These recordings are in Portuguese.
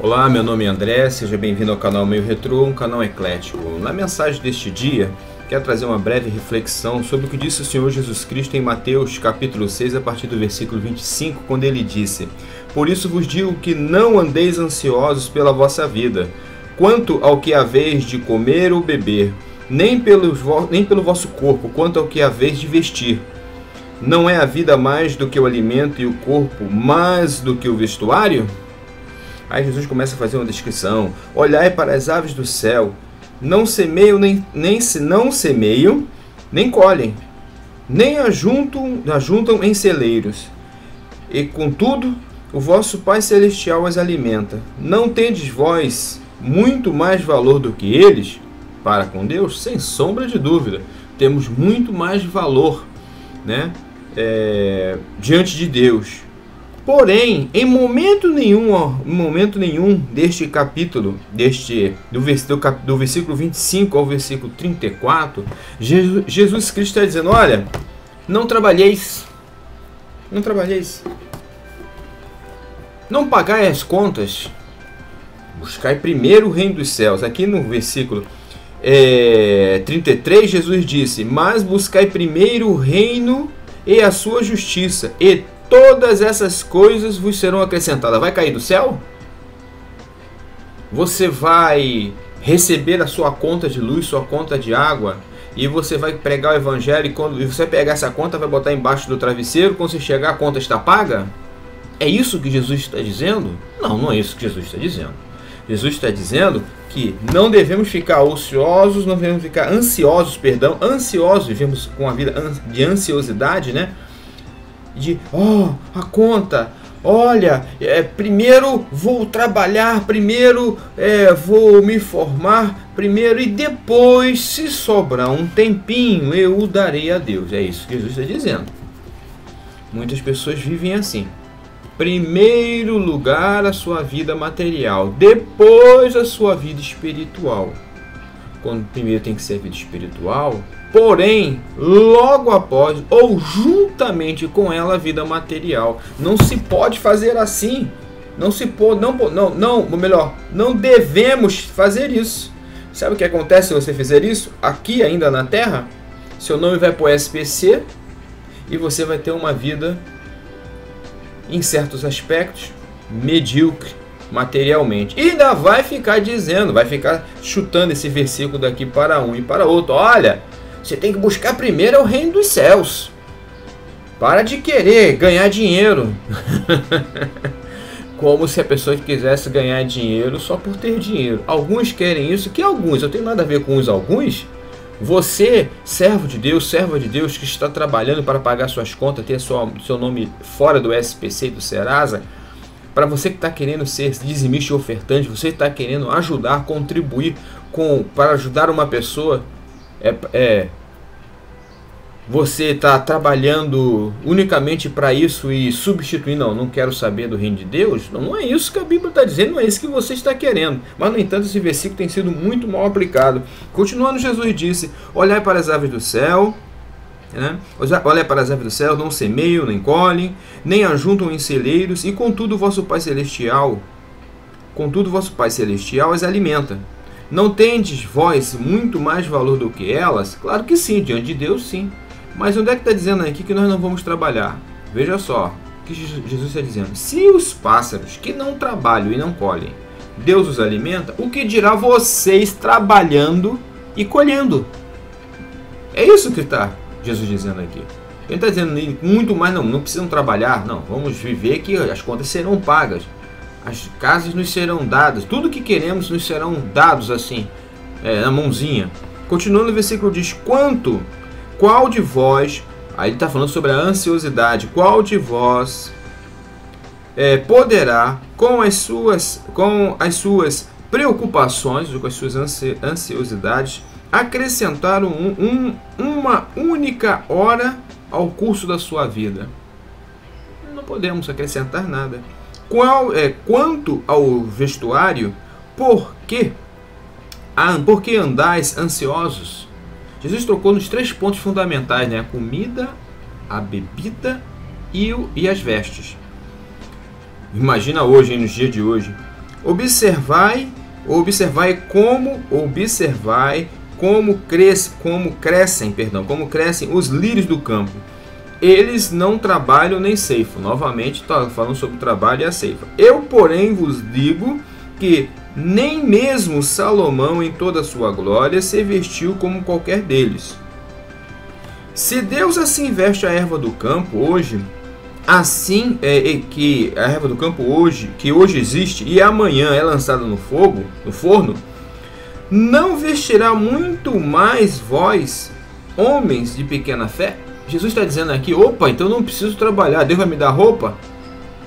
Olá, meu nome é André, seja bem-vindo ao canal Meio Retrô, um canal eclético. Na mensagem deste dia, quero trazer uma breve reflexão sobre o que disse o Senhor Jesus Cristo em Mateus capítulo 6, a partir do versículo 25, quando ele disse: "Por isso vos digo que não andeis ansiosos pela vossa vida, quanto ao que haveis de comer ou beber, nem pelo vosso corpo, quanto ao que haveis de vestir. Não é a vida mais do que o alimento e o corpo mais do que o vestuário?" Aí Jesus começa a fazer uma descrição. Olhai para as aves do céu, não semeiam, não semeiam, nem colhem, nem ajuntam em celeiros. E contudo, o vosso Pai Celestial as alimenta. Não tendes vós muito mais valor do que eles? Para com Deus, sem sombra de dúvida, temos muito mais valor, né? Diante de Deus. Porém, em momento nenhum deste capítulo, do versículo 25 ao versículo 34, Jesus Cristo está dizendo: olha, não trabalheis, não pagai as contas, buscai primeiro o reino dos céus. Aqui no versículo 33, Jesus disse: mas buscai primeiro o reino e a sua justiça, e todas essas coisas vos serão acrescentadas. Vai cair do céu? Você vai receber a sua conta de luz, sua conta de água, e você vai pregar o evangelho, e quando você pegar essa conta, vai botar embaixo do travesseiro, quando você chegar, a conta está paga? É isso que Jesus está dizendo? Não, não é isso que Jesus está dizendo. Jesus está dizendo que não devemos ficar ociosos, não devemos ficar ansiosos, vivemos com uma vida de ansiosidade, né? A conta, olha, primeiro vou trabalhar, primeiro vou me formar, primeiro, e depois, se sobrar um tempinho, eu o darei a Deus. É isso que Jesus está dizendo. Muitas pessoas vivem assim. Primeiro lugar a sua vida material, depois a sua vida espiritual. Quando primeiro tem que ser a vida espiritual, porém, logo após ou juntamente com ela a vida material. Não se pode fazer assim. Não devemos fazer isso. Sabe o que acontece se você fizer isso? Aqui ainda na Terra, seu nome vai para o SPC e você vai ter uma vida, em certos aspectos, medíocre materialmente. E ainda vai ficar dizendo, vai ficar chutando esse versículo daqui para um e para outro. Olha, você tem que buscar primeiro o reino dos céus. Para de querer ganhar dinheiro. Como se a pessoa quisesse ganhar dinheiro só por ter dinheiro. Alguns querem isso, que alguns, eu tenho nada a ver com os alguns. Você, servo de Deus, serva de Deus, que está trabalhando para pagar suas contas, ter seu nome fora do SPC e do Serasa, para você que está querendo ser dizimista e ofertante, você está querendo ajudar, contribuir para ajudar uma pessoa, você está trabalhando unicamente para isso e substituindo, não quero saber do reino de Deus. Não é isso que a Bíblia está dizendo, não é isso que você está querendo. Mas, no entanto, esse versículo tem sido muito mal aplicado. Continuando, Jesus disse: olhai para as aves do céu, olhai para as aves do céu, não semeiam, nem colhem, nem ajuntam em celeiros, e contudo vosso Pai Celestial as alimenta. Não tendes vós muito mais valor do que elas? Claro que sim, diante de Deus sim. Mas onde é que está dizendo aqui que nós não vamos trabalhar? Veja só o que Jesus está dizendo. Se os pássaros que não trabalham e não colhem, Deus os alimenta, o que dirá vocês trabalhando e colhendo? É isso que está Jesus dizendo aqui. Ele está dizendo muito mais, não precisam trabalhar, não, vamos viver que as contas serão pagas, as casas nos serão dadas, tudo que queremos nos serão dados assim, na mãozinha. Continuando, o versículo diz: qual de vós, aí ele está falando sobre a ansiosidade, qual de vós poderá com as suas preocupações, ou com as suas ansiosidades, acrescentar uma única hora ao curso da sua vida? Não podemos acrescentar nada. Quanto ao vestuário, por que andais ansiosos? Jesus tocou nos 3 pontos fundamentais, né? A comida, a bebida e as vestes. Imagina hoje, nos dias de hoje, Observai como crescem os lírios do campo. Eles não trabalham nem ceifam. Novamente, está falando sobre o trabalho e a ceifa. Eu, porém, vos digo que nem mesmo Salomão, em toda a sua glória, se vestiu como qualquer deles. Se Deus assim veste a erva do campo hoje, assim que a erva do campo que hoje existe e amanhã é lançada no forno, não vestirá muito mais vós, homens de pequena fé? Jesus está dizendo aqui, opa, então eu não preciso trabalhar, Deus vai me dar roupa?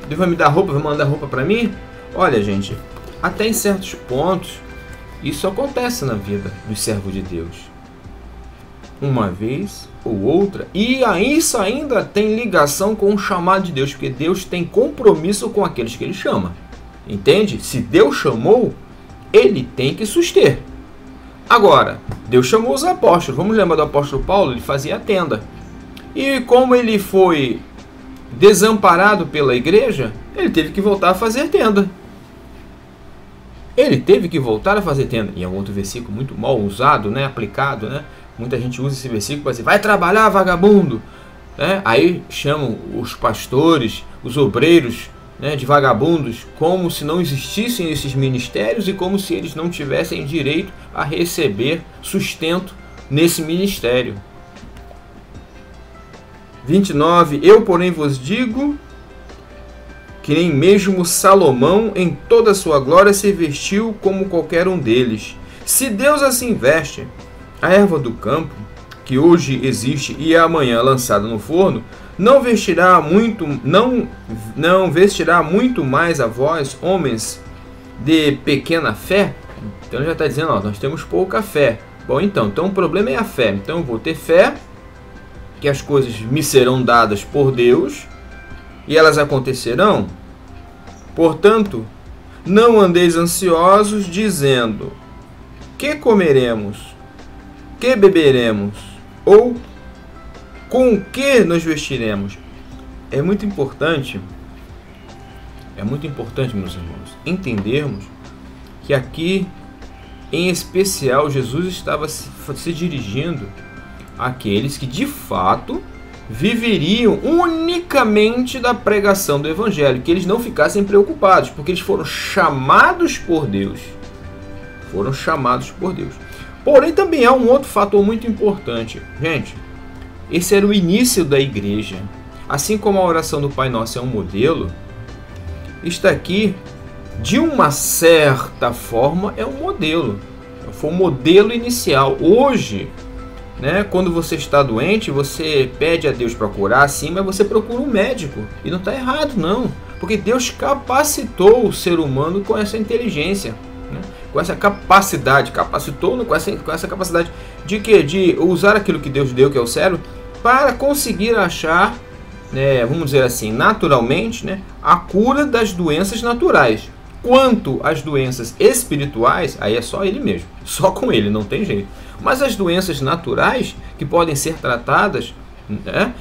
Deus vai me dar roupa, vai mandar roupa para mim? Olha, gente, até em certos pontos, isso acontece na vida dos servos de Deus. Uma vez ou outra, e isso ainda tem ligação com o chamado de Deus, porque Deus tem compromisso com aqueles que Ele chama. Entende? Se Deus chamou, Ele tem que suster. Agora, Deus chamou os apóstolos. Vamos lembrar do apóstolo Paulo? Ele fazia a tenda. E como ele foi desamparado pela igreja, ele teve que voltar a fazer tenda. E é um outro versículo muito mal usado, né? Aplicado, né? Muita gente usa esse versículo para dizer, vai trabalhar, vagabundo. Aí chamam os pastores, os obreiros, né, de vagabundos, como se não existissem esses ministérios e como se eles não tivessem direito a receber sustento nesse ministério. 29. Eu, porém, vos digo que nem mesmo Salomão, em toda a sua glória, se vestiu como qualquer um deles. Se Deus assim veste a erva do campo, que hoje existe e é amanhã lançada no forno, não vestirá muito mais a vós, homens de pequena fé? Então ele já está dizendo, nós temos pouca fé. Bom, então o problema é a fé. Então eu vou ter fé que as coisas me serão dadas por Deus e elas acontecerão. Portanto, não andeis ansiosos dizendo, que comeremos, que beberemos, ou com o que nos vestiremos. É muito importante, meus irmãos, entendermos que aqui, em especial, Jesus estava se dirigindo àqueles que, de fato, viveriam unicamente da pregação do Evangelho, que eles não ficassem preocupados, porque eles foram chamados por Deus. Porém, também há um outro fator muito importante. Gente, esse era o início da igreja. Assim como a oração do Pai Nosso é um modelo, está aqui, de uma certa forma, é um modelo. Foi um modelo inicial. Hoje, né, quando você está doente, você pede a Deus para curar, sim, mas você procura um médico. E não está errado, não. Porque Deus capacitou o ser humano com essa inteligência, né, com essa capacidade. Capacitou com essa capacidade de quê? De usar aquilo que Deus deu, que é o cérebro, para conseguir achar, né, vamos dizer assim, naturalmente, né, a cura das doenças naturais. Quanto às doenças espirituais, aí é só ele mesmo, só com ele, não tem jeito. Mas as doenças naturais, que podem ser tratadas, né,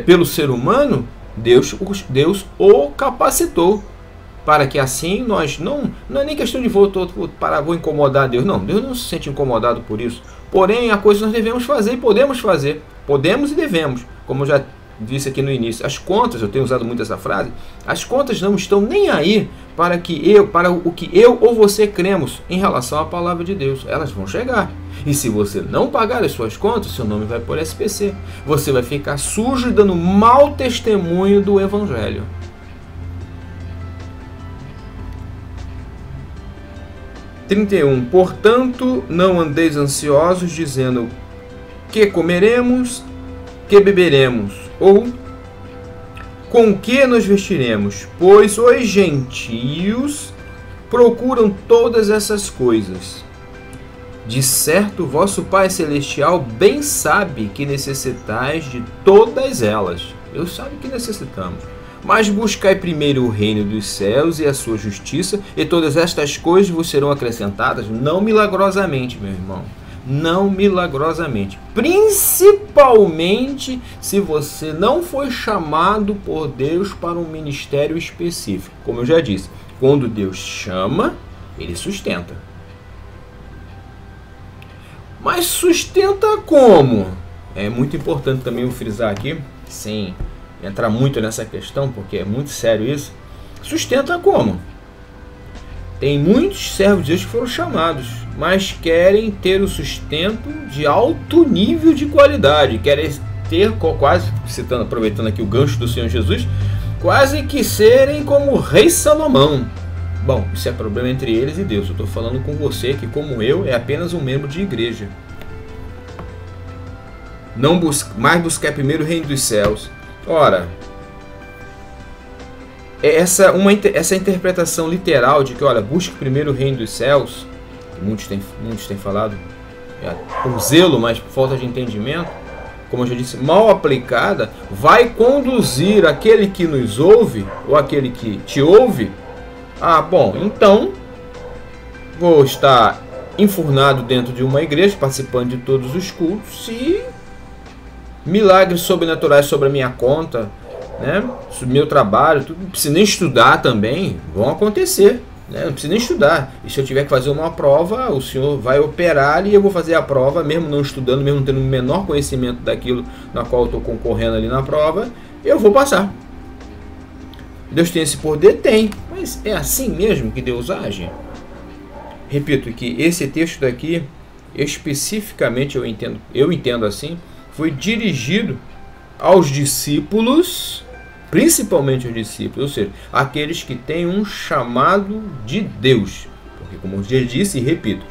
pelo ser humano, Deus o capacitou, para que assim nós não é nem questão de vou incomodar Deus, não, Deus não se sente incomodado por isso. Porém, a coisa nós devemos fazer e podemos e devemos, como eu já disse aqui no início. As contas, eu tenho usado muito essa frase, as contas não estão nem aí para o que eu ou você cremos em relação à palavra de Deus. Elas vão chegar. E se você não pagar as suas contas, seu nome vai por SPC. Você vai ficar sujo e dando mau testemunho do Evangelho. Portanto, não andeis ansiosos, dizendo, que comeremos, que beberemos, ou com que nos vestiremos? Pois os gentios procuram todas essas coisas. De certo, vosso Pai Celestial bem sabe que necessitais de todas elas. Deus sabe que necessitamos. Mas buscai primeiro o reino dos céus e a sua justiça, e todas estas coisas vos serão acrescentadas, não milagrosamente, meu irmão. não milagrosamente. Principalmente se você não foi chamado por Deus para um ministério específico. Como eu já disse, quando Deus chama, Ele sustenta. Mas sustenta como? É muito importante também eu frisar aqui, sem entrar muito nessa questão, porque é muito sério isso. Sustenta como? Tem muitos servos de Deus que foram chamados, mas querem ter o sustento de alto nível de qualidade. Querem ter, quase, citando, aproveitando aqui o gancho do Senhor Jesus, quase que serem como o rei Salomão. Bom, isso é problema entre eles e Deus. Eu estou falando com você que, como eu, é apenas um membro de igreja. Não mais buscar primeiro o reino dos céus. Ora, essa interpretação literal de que, olha, busque primeiro o reino dos céus, que muitos têm falado por zelo, mas por falta de entendimento, como eu já disse, mal aplicada, vai conduzir aquele que nos ouve, ou aquele que te ouve, bom, então vou estar enfurnado dentro de uma igreja, participando de todos os cultos, e milagres sobrenaturais sobre a minha conta, né? Meu trabalho, tudo, não preciso nem estudar também, vão acontecer, né? Não preciso nem estudar. E se eu tiver que fazer uma prova, o Senhor vai operar e eu vou fazer a prova, mesmo não estudando, mesmo não tendo o menor conhecimento daquilo na qual eu estou concorrendo ali na prova, eu vou passar. Deus tem esse poder? Tem, mas é assim mesmo que Deus age? Repito que esse texto daqui, especificamente eu entendo assim, foi dirigido aos discípulos, principalmente aos discípulos, ou seja, aqueles que têm um chamado de Deus. Porque, como eu já disse e repito,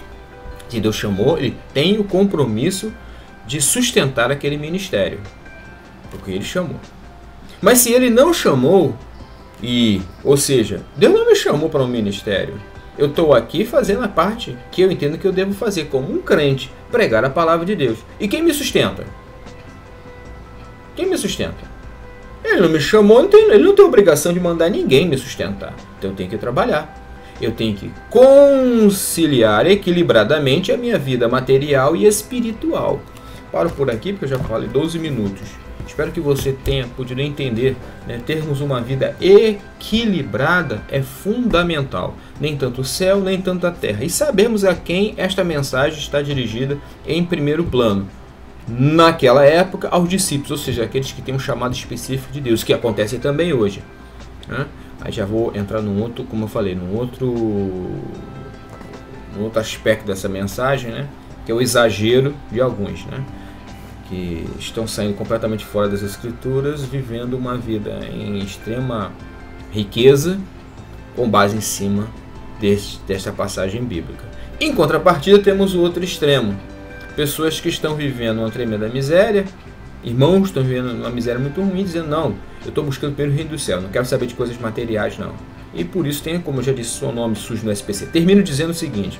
que Deus chamou, Ele tem o compromisso de sustentar aquele ministério, porque Ele chamou. Mas se Ele não chamou, ou seja, Deus não me chamou para um ministério, eu estou aqui fazendo a parte que eu entendo que eu devo fazer como um crente, pregar a palavra de Deus. E quem me sustenta? Quem me sustenta? Ele não me chamou, ele não tem obrigação de mandar ninguém me sustentar. Então eu tenho que trabalhar. Eu tenho que conciliar equilibradamente a minha vida material e espiritual. Paro por aqui porque eu já falei 12 minutos. Espero que você tenha podido entender, né? Termos uma vida equilibrada é fundamental. Nem tanto o céu, nem tanto a terra. E sabermos a quem esta mensagem está dirigida em primeiro plano. Naquela época, aos discípulos, ou seja, aqueles que têm um chamado específico de Deus, que acontece também hoje, né? Aí já vou entrar num outro, como eu falei, num outro aspecto dessa mensagem, né? Que é o exagero de alguns, né? Que estão saindo completamente fora das Escrituras, vivendo uma vida em extrema riqueza, com base em cima desta passagem bíblica. Em contrapartida, temos o outro extremo. Pessoas que estão vivendo uma tremenda miséria, irmãos que estão vivendo uma miséria muito ruim, dizendo, não, eu estou buscando pelo reino do céu, não quero saber de coisas materiais, não. E por isso tem, como eu já disse, seu nome sujo no SPC. Termino dizendo o seguinte,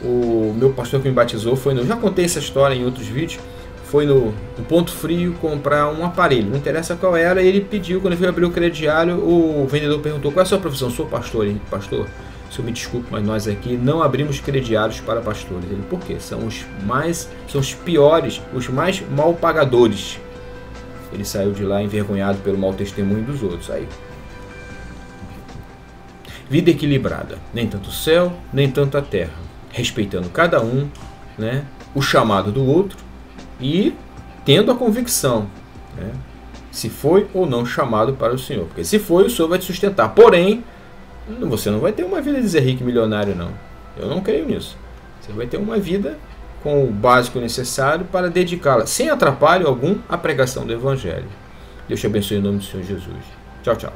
o meu pastor que me batizou foi já contei essa história em outros vídeos, foi no Ponto Frio comprar um aparelho, não interessa qual era, e ele pediu, quando ele veio abrir o crediário, o vendedor perguntou, qual é a sua profissão? Sou pastor, hein? Pastor, se eu me desculpe, mas nós aqui não abrimos crediários para pastores. Ele, por quê? São os piores, os mais mal pagadores. Ele saiu de lá envergonhado pelo mau testemunho dos outros. Aí, vida equilibrada, nem tanto o céu, nem tanto a terra, respeitando cada um, né, o chamado do outro e tendo a convicção, né, se foi ou não chamado para o Senhor. Porque se foi, o Senhor vai te sustentar. Porém, você não vai ter uma vida de Zé Rico milionário, não. Eu não creio nisso. Você vai ter uma vida com o básico necessário para dedicá-la, sem atrapalho algum, à pregação do Evangelho. Deus te abençoe em nome do Senhor Jesus. Tchau, tchau.